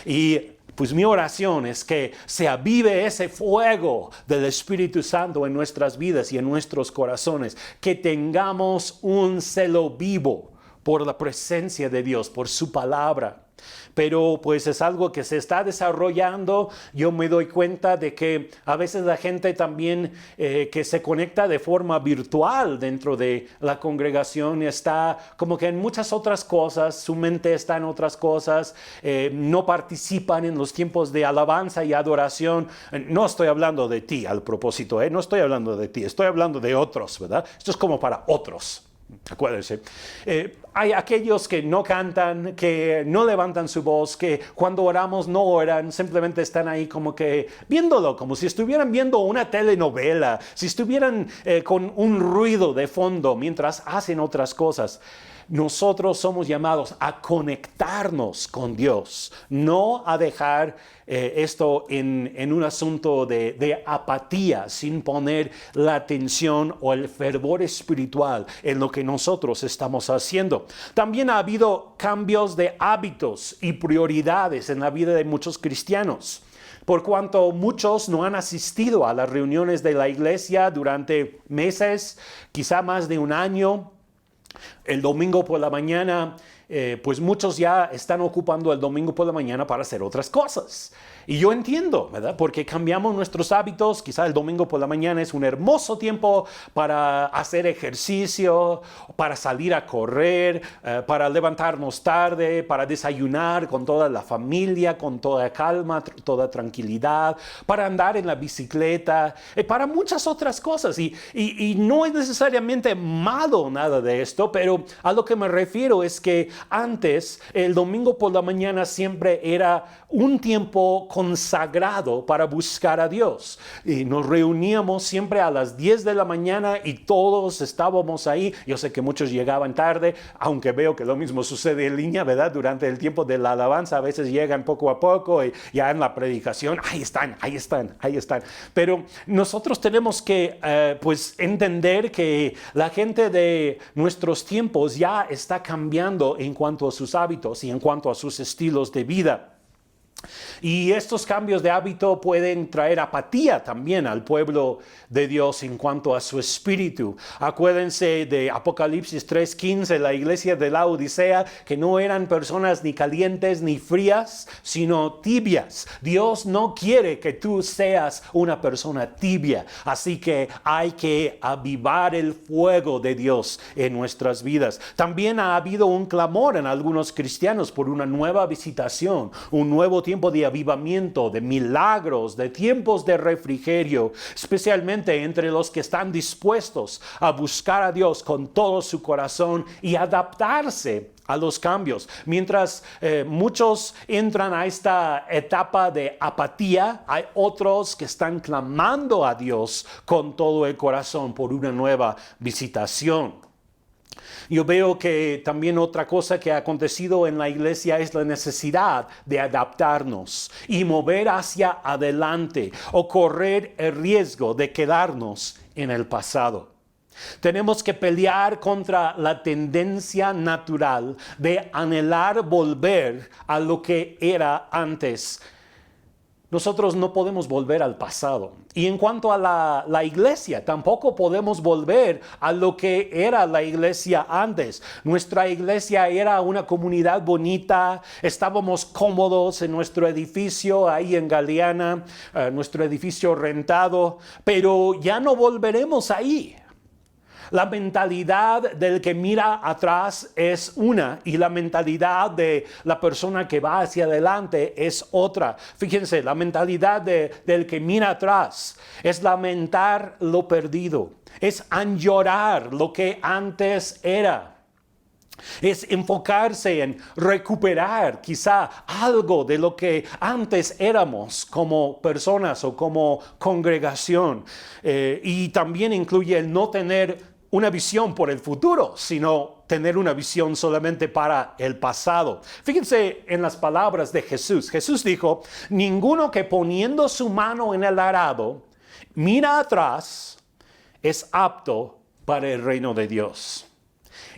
Y pues mi oración es que se avive ese fuego del Espíritu Santo en nuestras vidas y en nuestros corazones. Que tengamos un celo vivo por la presencia de Dios, por su palabra. Pero pues es algo que se está desarrollando. Yo me doy cuenta de que a veces la gente también que se conecta de forma virtual dentro de la congregación está como que en muchas otras cosas, su mente está en otras cosas, no participan en los tiempos de alabanza y adoración. No estoy hablando de ti al propósito, no estoy hablando de ti, estoy hablando de otros, ¿verdad? Esto es como para otros. Acuérdense, hay aquellos que no cantan, que no levantan su voz, que cuando oramos no oran, simplemente están ahí como que viéndolo, como si estuvieran viendo una telenovela, si estuvieran con un ruido de fondo mientras hacen otras cosas. Nosotros somos llamados a conectarnos con Dios, no a dejar esto en un asunto de apatía, sin poner la atención o el fervor espiritual en lo que nosotros estamos haciendo. También ha habido cambios de hábitos y prioridades en la vida de muchos cristianos. Por cuanto muchos no han asistido a las reuniones de la iglesia durante meses, quizá más de un año, el domingo por la mañana, pues muchos ya están ocupando el domingo por la mañana para hacer otras cosas. Y yo entiendo, ¿verdad? Porque cambiamos nuestros hábitos. Quizá el domingo por la mañana es un hermoso tiempo para hacer ejercicio, para salir a correr, para levantarnos tarde, para desayunar con toda la familia, con toda calma, toda tranquilidad, para andar en la bicicleta, para muchas otras cosas. Y no es necesariamente malo nada de esto, pero a lo que me refiero es que antes el domingo por la mañana siempre era un tiempo consagrado para buscar a Dios. Y nos reuníamos siempre a las 10 de la mañana y todos estábamos ahí. Yo sé que muchos llegaban tarde, aunque veo que lo mismo sucede en línea, ¿verdad? Durante el tiempo de la alabanza a veces llegan poco a poco y ya en la predicación, ahí están. Pero nosotros tenemos que pues entender que la gente de nuestros tiempos ya está cambiando en cuanto a sus hábitos y en cuanto a sus estilos de vida. Y estos cambios de hábito pueden traer apatía también al pueblo de Dios en cuanto a su espíritu. Acuérdense de Apocalipsis 3:15, la iglesia de la Odisea, que no eran personas ni calientes ni frías, sino tibias. Dios no quiere que tú seas una persona tibia, así que hay que avivar el fuego de Dios en nuestras vidas. También ha habido un clamor en algunos cristianos por una nueva visitación, un nuevo tiempo de avivamiento, de milagros, de tiempos de refrigerio, especialmente entre los que están dispuestos a buscar a Dios con todo su corazón y adaptarse a los cambios. Mientras muchos entran a esta etapa de apatía, hay otros que están clamando a Dios con todo el corazón por una nueva visitación. Yo veo que también otra cosa que ha acontecido en la iglesia es la necesidad de adaptarnos y mover hacia adelante o correr el riesgo de quedarnos en el pasado. Tenemos que pelear contra la tendencia natural de anhelar volver a lo que era antes. Nosotros no podemos volver al pasado. Y en cuanto a la iglesia, tampoco podemos volver a lo que era la iglesia antes. Nuestra iglesia era una comunidad bonita, estábamos cómodos en nuestro edificio ahí en Galeana, nuestro edificio rentado, pero ya no volveremos ahí. La mentalidad del que mira atrás es una y la mentalidad de la persona que va hacia adelante es otra. Fíjense, la mentalidad del que mira atrás es lamentar lo perdido, es añorar lo que antes era. Es enfocarse en recuperar quizá algo de lo que antes éramos como personas o como congregación. Y también incluye el no tener una visión por el futuro, sino tener una visión solamente para el pasado. Fíjense en las palabras de Jesús. Jesús dijo, ninguno que poniendo su mano en el arado mira atrás es apto para el reino de Dios.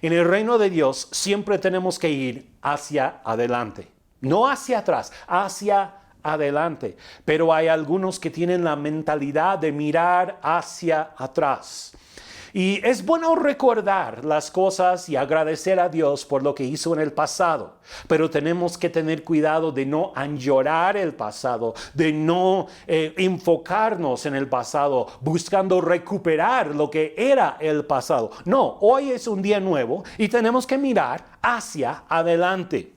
En el reino de Dios siempre tenemos que ir hacia adelante, no hacia atrás, hacia adelante. Pero hay algunos que tienen la mentalidad de mirar hacia atrás. Y es bueno recordar las cosas y agradecer a Dios por lo que hizo en el pasado. Pero tenemos que tener cuidado de no añorar el pasado, de no enfocarnos en el pasado, buscando recuperar lo que era el pasado. No, hoy es un día nuevo y tenemos que mirar hacia adelante.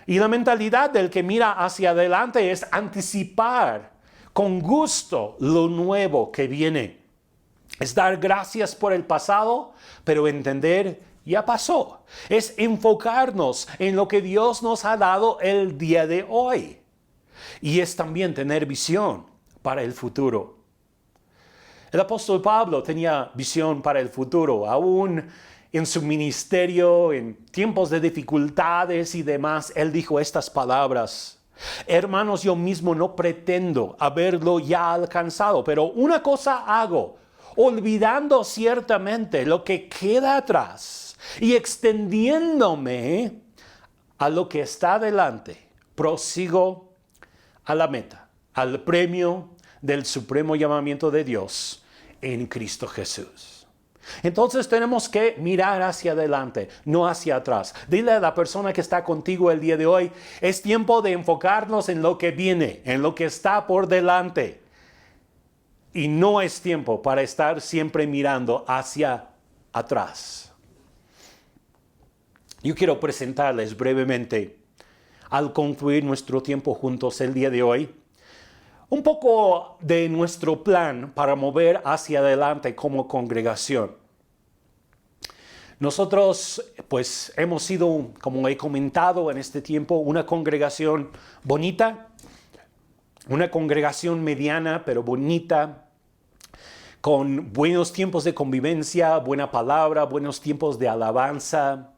Y la mentalidad del que mira hacia adelante es anticipar con gusto lo nuevo que viene. Es dar gracias por el pasado, pero entender, ya pasó. Es enfocarnos en lo que Dios nos ha dado el día de hoy. Y es también tener visión para el futuro. El apóstol Pablo tenía visión para el futuro, aún en su ministerio, en tiempos de dificultades y demás. Él dijo estas palabras. Hermanos, yo mismo no pretendo haberlo ya alcanzado, pero una cosa hago, olvidando ciertamente lo que queda atrás y extendiéndome a lo que está delante, prosigo a la meta, al premio del supremo llamamiento de Dios en Cristo Jesús. Entonces tenemos que mirar hacia adelante, no hacia atrás. Dile a la persona que está contigo el día de hoy, es tiempo de enfocarnos en lo que viene, en lo que está por delante. Y no es tiempo para estar siempre mirando hacia atrás. Yo quiero presentarles brevemente, al concluir nuestro tiempo juntos el día de hoy, un poco de nuestro plan para mover hacia adelante como congregación. Nosotros, pues, hemos sido, como he comentado en este tiempo, una congregación bonita, una congregación mediana pero bonita, con buenos tiempos de convivencia, buena palabra, buenos tiempos de alabanza.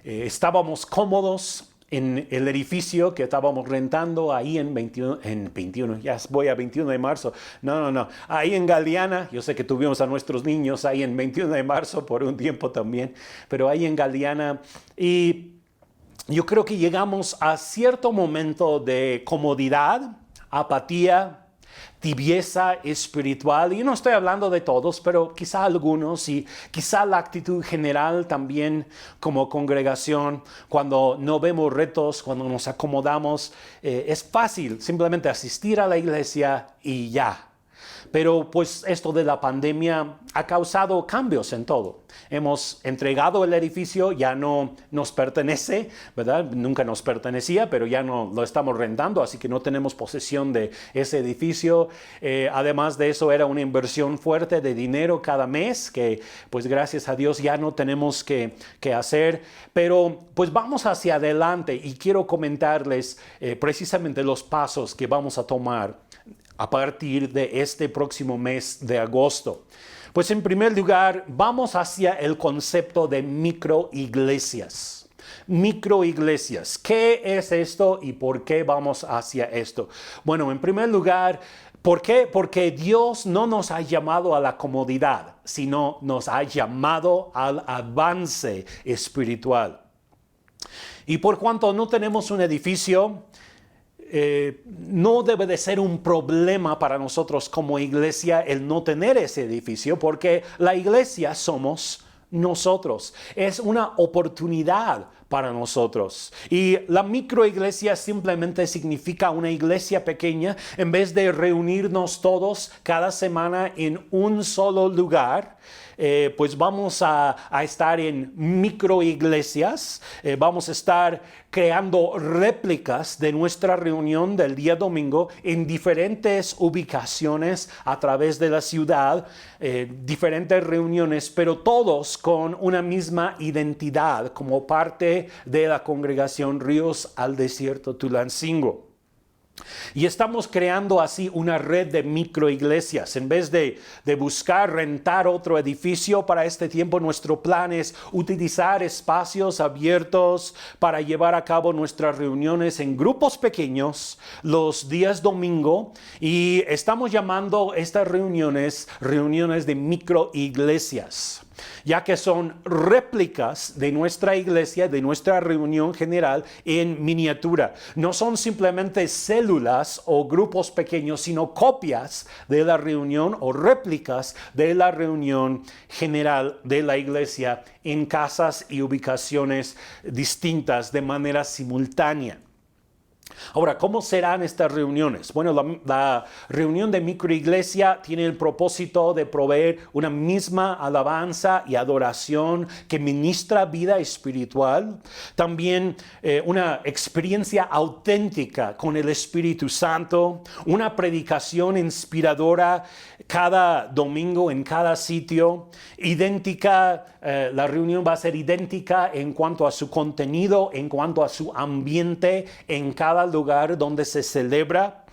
Estábamos cómodos en el edificio que estábamos rentando ahí en 21, ya voy a 21 de marzo. No, ahí en Galeana, yo sé que tuvimos a nuestros niños ahí en 21 de marzo por un tiempo también, pero ahí en Galeana. Y yo creo que llegamos a cierto momento de comodidad, apatía, tibieza espiritual. Y no estoy hablando de todos, pero quizá algunos, y quizá la actitud general también como congregación, cuando no vemos retos, cuando nos acomodamos, es fácil simplemente asistir a la iglesia y ya. Pero pues esto de la pandemia ha causado cambios en todo. Hemos entregado el edificio, ya no nos pertenece, ¿verdad? Nunca nos pertenecía, pero ya no lo estamos rentando, así que no tenemos posesión de ese edificio. Además de eso, era una inversión fuerte de dinero cada mes, que pues gracias a Dios ya no tenemos que hacer. Pero pues vamos hacia adelante y quiero comentarles precisamente los pasos que vamos a tomar a partir de este próximo mes de agosto. Pues en primer lugar, vamos hacia el concepto de microiglesias. Microiglesias, ¿qué es esto y por qué vamos hacia esto? Bueno, en primer lugar, ¿por qué? Porque Dios no nos ha llamado a la comodidad, sino nos ha llamado al avance espiritual. Y por cuanto no tenemos un edificio, no debe de ser un problema para nosotros como iglesia el no tener ese edificio, porque la iglesia somos nosotros. Es una oportunidad para nosotros. Y la microiglesia simplemente significa una iglesia pequeña. En vez de reunirnos todos cada semana en un solo lugar, pues vamos a estar en microiglesias. Vamos a estar creando réplicas de nuestra reunión del día domingo en diferentes ubicaciones a través de la ciudad, diferentes reuniones, pero todos con una misma identidad como parte de la congregación Ríos al Desierto Tulancingo. Y estamos creando así una red de microiglesias. En vez de buscar rentar otro edificio para este tiempo, nuestro plan es utilizar espacios abiertos para llevar a cabo nuestras reuniones en grupos pequeños los días domingo. Y estamos llamando estas reuniones de microiglesias, ya que son réplicas de nuestra iglesia, de nuestra reunión general en miniatura. No son simplemente células o grupos pequeños, sino copias de la reunión o réplicas de la reunión general de la iglesia en casas y ubicaciones distintas de manera simultánea. Ahora, ¿cómo serán estas reuniones? Bueno, la reunión de microiglesia tiene el propósito de proveer una misma alabanza y adoración que ministra vida espiritual. También una experiencia auténtica con el Espíritu Santo, una predicación inspiradora cada domingo en cada sitio, idéntica. La reunión va a ser idéntica en cuanto a su contenido, en cuanto a su ambiente en cada lugar donde se celebra.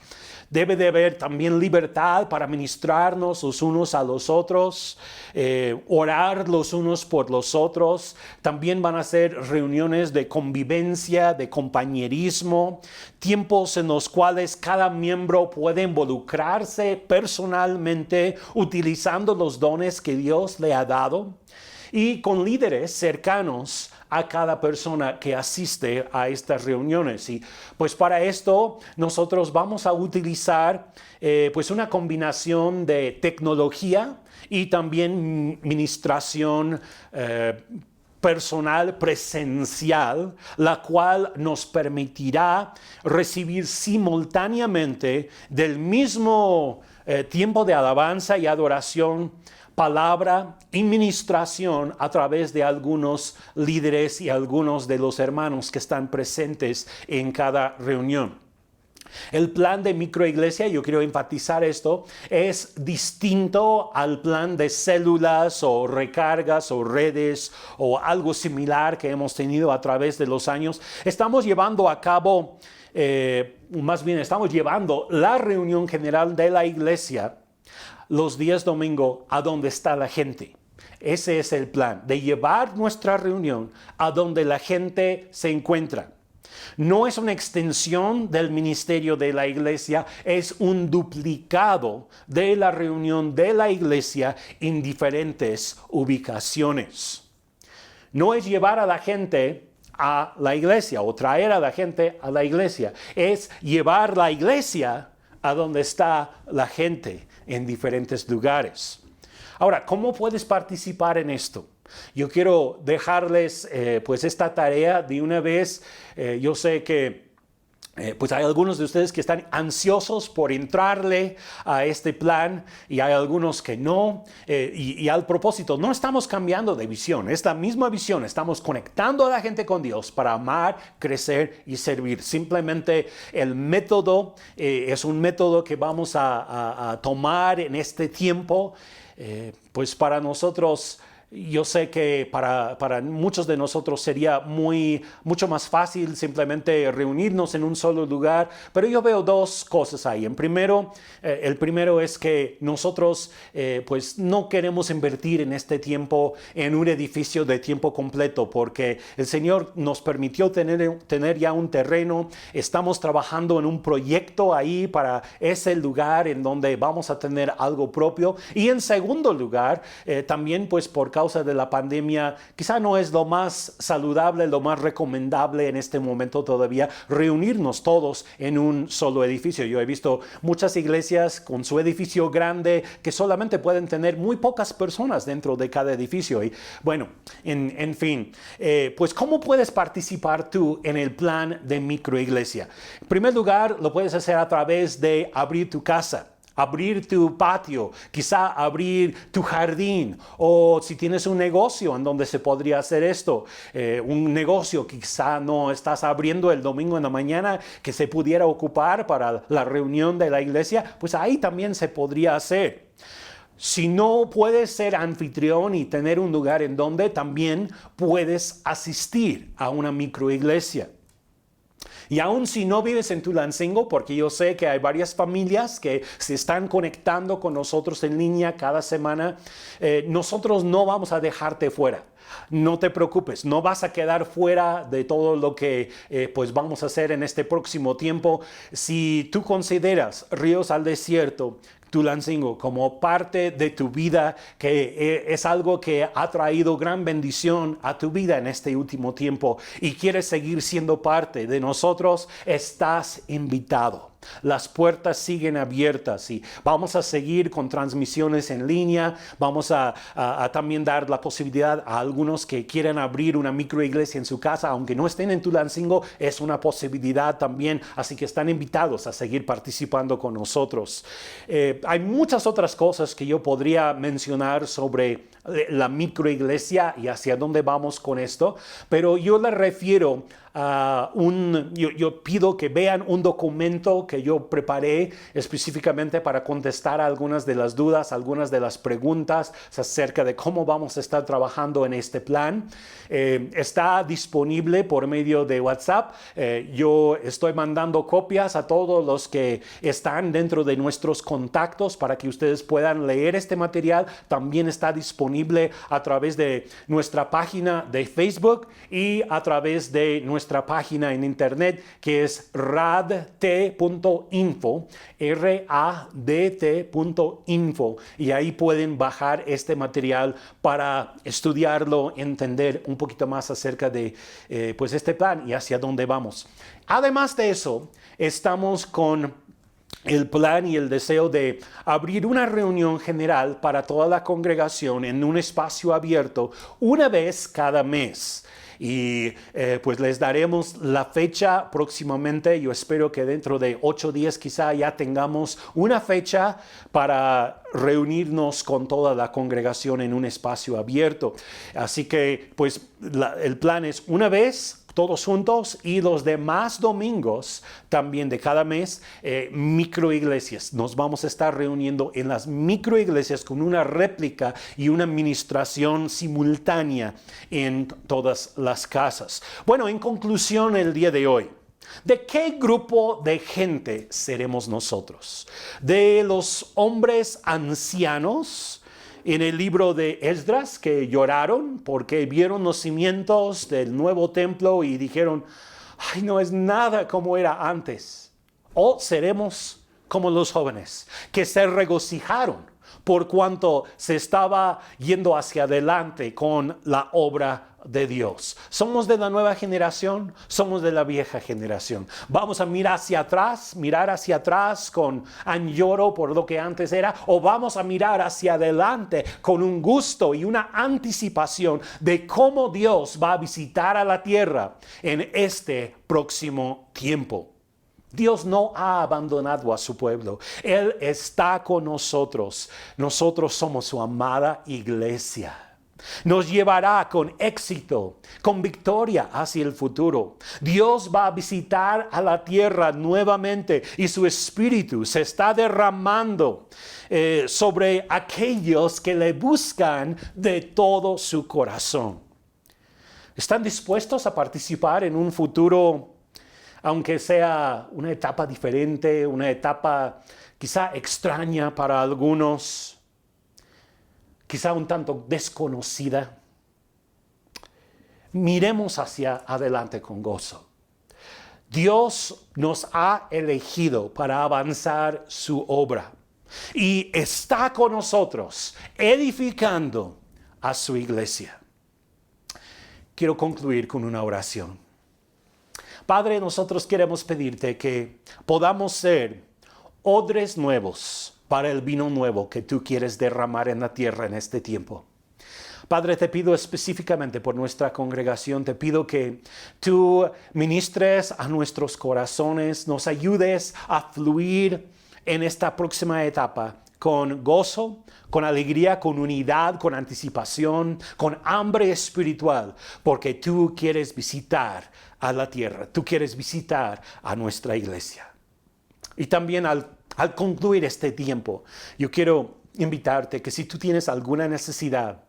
Debe de haber también libertad para ministrarnos los unos a los otros, orar los unos por los otros. También van a ser reuniones de convivencia, de compañerismo, tiempos en los cuales cada miembro puede involucrarse personalmente utilizando los dones que Dios le ha dado, y con líderes cercanos a cada persona que asiste a estas reuniones. Y pues para esto nosotros vamos a utilizar pues una combinación de tecnología y también ministración personal presencial, la cual nos permitirá recibir simultáneamente del mismo tiempo de alabanza y adoración, palabra y ministración a través de algunos líderes y algunos de los hermanos que están presentes en cada reunión. El plan de microiglesia, yo quiero enfatizar esto, es distinto al plan de células o recargas o redes o algo similar que hemos tenido a través de los años. Estamos llevando a cabo, estamos llevando la reunión general de la iglesia los días domingo a donde está la gente. Ese es el plan, de llevar nuestra reunión a donde la gente se encuentra. No es una extensión del ministerio de la iglesia, es un duplicado de la reunión de la iglesia en diferentes ubicaciones. No es llevar a la gente a la iglesia o traer a la gente a la iglesia. Es llevar la iglesia a donde está la gente en diferentes lugares. Ahora, ¿cómo puedes participar en esto? Yo quiero dejarles pues esta tarea de una vez. Yo sé que pues hay algunos de ustedes que están ansiosos por entrarle a este plan y hay algunos que no. Y al propósito, no estamos cambiando de visión. Esta misma visión, estamos conectando a la gente con Dios para amar, crecer y servir. Simplemente el método es un método que vamos a tomar en este tiempo. Pues para nosotros, yo sé que para muchos de nosotros sería mucho más fácil simplemente reunirnos en un solo lugar, pero yo veo dos cosas ahí. El primero es que nosotros pues no queremos invertir en este tiempo en un edificio de tiempo completo, porque el Señor nos permitió tener ya un terreno. Estamos trabajando en un proyecto ahí para ese lugar en donde vamos a tener algo propio. Y en segundo lugar, también pues por causa de la pandemia, quizá no es lo más saludable, lo más recomendable en este momento todavía reunirnos todos en un solo edificio. Yo he visto muchas iglesias con su edificio grande que solamente pueden tener muy pocas personas dentro de cada edificio. Y bueno, en fin, pues ¿cómo puedes participar tú en el plan de microiglesia? En primer lugar, lo puedes hacer a través de abrir tu casa, abrir tu patio, quizá abrir tu jardín, o si tienes un negocio en donde se podría hacer esto, un negocio que quizá no estás abriendo el domingo en la mañana, que se pudiera ocupar para la reunión de la iglesia, pues ahí también se podría hacer. Si no puedes ser anfitrión y tener un lugar en donde, también puedes asistir a una microiglesia. Y aun si no vives en Tulancingo, porque yo sé que hay varias familias que se están conectando con nosotros en línea cada semana, nosotros no vamos a dejarte fuera. No te preocupes, no vas a quedar fuera de todo lo que pues vamos a hacer en este próximo tiempo. Si tú consideras Ríos al Desierto, Tulancingo, como parte de tu vida, que es algo que ha traído gran bendición a tu vida en este último tiempo y quieres seguir siendo parte de nosotros, estás invitado. Las puertas siguen abiertas y vamos a seguir con transmisiones en línea. Vamos a también dar la posibilidad a algunos que quieran abrir una microiglesia en su casa, aunque no estén en Tulancingo, es una posibilidad también. Así que están invitados a seguir participando con nosotros. Hay muchas otras cosas que yo podría mencionar sobre la microiglesia y hacia dónde vamos con esto, pero yo le refiero yo pido que vean un documento que yo preparé específicamente para contestar a algunas de las dudas, algunas de las preguntas acerca de cómo vamos a estar trabajando en este plan. Está disponible por medio de WhatsApp. Yo estoy mandando copias a todos los que están dentro de nuestros contactos para que ustedes puedan leer este material. También está disponible a través de nuestra página de Facebook y a través de nuestra página en internet, que es radt.info, radt.info, y ahí pueden bajar este material para estudiarlo, entender un poquito más acerca de pues este plan y hacia dónde vamos. Además de eso, estamos con el plan y el deseo de abrir una reunión general para toda la congregación en un espacio abierto una vez cada mes. Y pues les daremos la fecha próximamente. Yo espero que dentro de 8 días quizá ya tengamos una fecha para reunirnos con toda la congregación en un espacio abierto. Así que pues el plan es una vez todos juntos, y los demás domingos también de cada mes, microiglesias. Nos vamos a estar reuniendo en las microiglesias con una réplica y una administración simultánea en todas las casas. Bueno, en conclusión el día de hoy, ¿de qué grupo de gente seremos nosotros? ¿De los hombres ancianos en el libro de Esdras que lloraron porque vieron los cimientos del nuevo templo y dijeron, ay, no es nada como era antes? ¿O seremos como los jóvenes que se regocijaron por cuanto se estaba yendo hacia adelante con la obra de Dios. ¿Somos de la nueva generación? ¿Somos de la vieja generación? ¿Vamos a mirar hacia atrás con añoro por lo que antes era? ¿O vamos a mirar hacia adelante con un gusto y una anticipación de cómo Dios va a visitar a la tierra en este próximo tiempo? Dios no ha abandonado a su pueblo. Él está con nosotros. Nosotros somos su amada iglesia. Nos llevará con éxito, con victoria hacia el futuro. Dios va a visitar a la tierra nuevamente y su espíritu se está derramando sobre aquellos que le buscan de todo su corazón. ¿Están dispuestos a participar en un futuro, aunque sea una etapa diferente, una etapa quizá extraña para algunos? Quizá un tanto desconocida? Miremos hacia adelante con gozo. Dios nos ha elegido para avanzar su obra y está con nosotros edificando a su iglesia. Quiero concluir con una oración. Padre, nosotros queremos pedirte que podamos ser odres nuevos para el vino nuevo que tú quieres derramar en la tierra en este tiempo. Padre, te pido específicamente por nuestra congregación, te pido que tú ministres a nuestros corazones, nos ayudes a fluir en esta próxima etapa con gozo, con alegría, con unidad, con anticipación, con hambre espiritual, porque tú quieres visitar a la tierra, tú quieres visitar a nuestra iglesia. Y también al concluir este tiempo, yo quiero invitarte que si tú tienes alguna necesidad,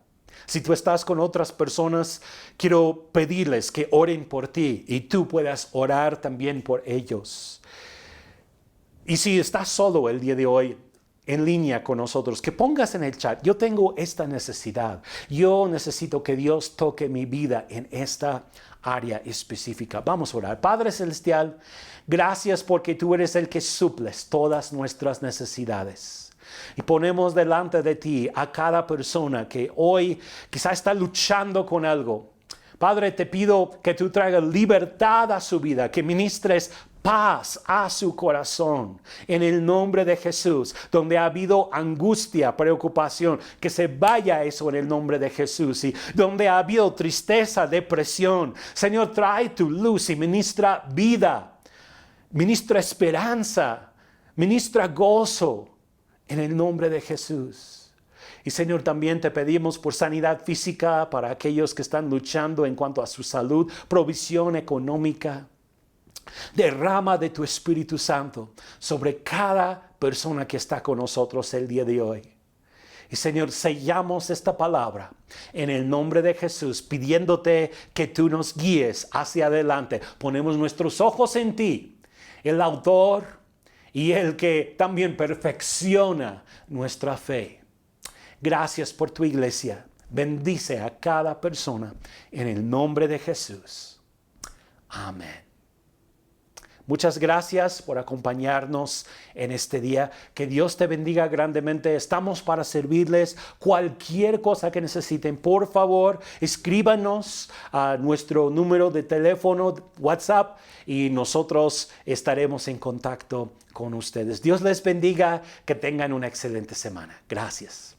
si tú estás con otras personas, quiero pedirles que oren por ti y tú puedas orar también por ellos. Y si estás solo el día de hoy en línea con nosotros, que pongas en el chat: yo tengo esta necesidad, yo necesito que Dios toque mi vida en esta área específica. Vamos a orar. Padre Celestial, gracias porque tú eres el que suples todas nuestras necesidades. Y ponemos delante de ti a cada persona que hoy quizá está luchando con algo. Padre, te pido que tú traigas libertad a su vida, que ministres paz a su corazón, en el nombre de Jesús. Donde ha habido angustia, preocupación, que se vaya eso en el nombre de Jesús. Y donde ha habido tristeza, depresión, Señor, trae tu luz y ministra vida, ministra esperanza, ministra gozo, en el nombre de Jesús. Y Señor, también te pedimos por sanidad física para aquellos que están luchando en cuanto a su salud, provisión económica. Derrama de tu Espíritu Santo sobre cada persona que está con nosotros el día de hoy. Y Señor, sellamos esta palabra en el nombre de Jesús, pidiéndote que tú nos guíes hacia adelante. Ponemos nuestros ojos en ti, el autor y el que también perfecciona nuestra fe. Gracias por tu iglesia. Bendice a cada persona en el nombre de Jesús. Amén. Muchas gracias por acompañarnos en este día. Que Dios te bendiga grandemente. Estamos para servirles. Cualquier cosa que necesiten, por favor, escríbanos a nuestro número de teléfono, WhatsApp, y nosotros estaremos en contacto con ustedes. Dios les bendiga. Que tengan una excelente semana. Gracias.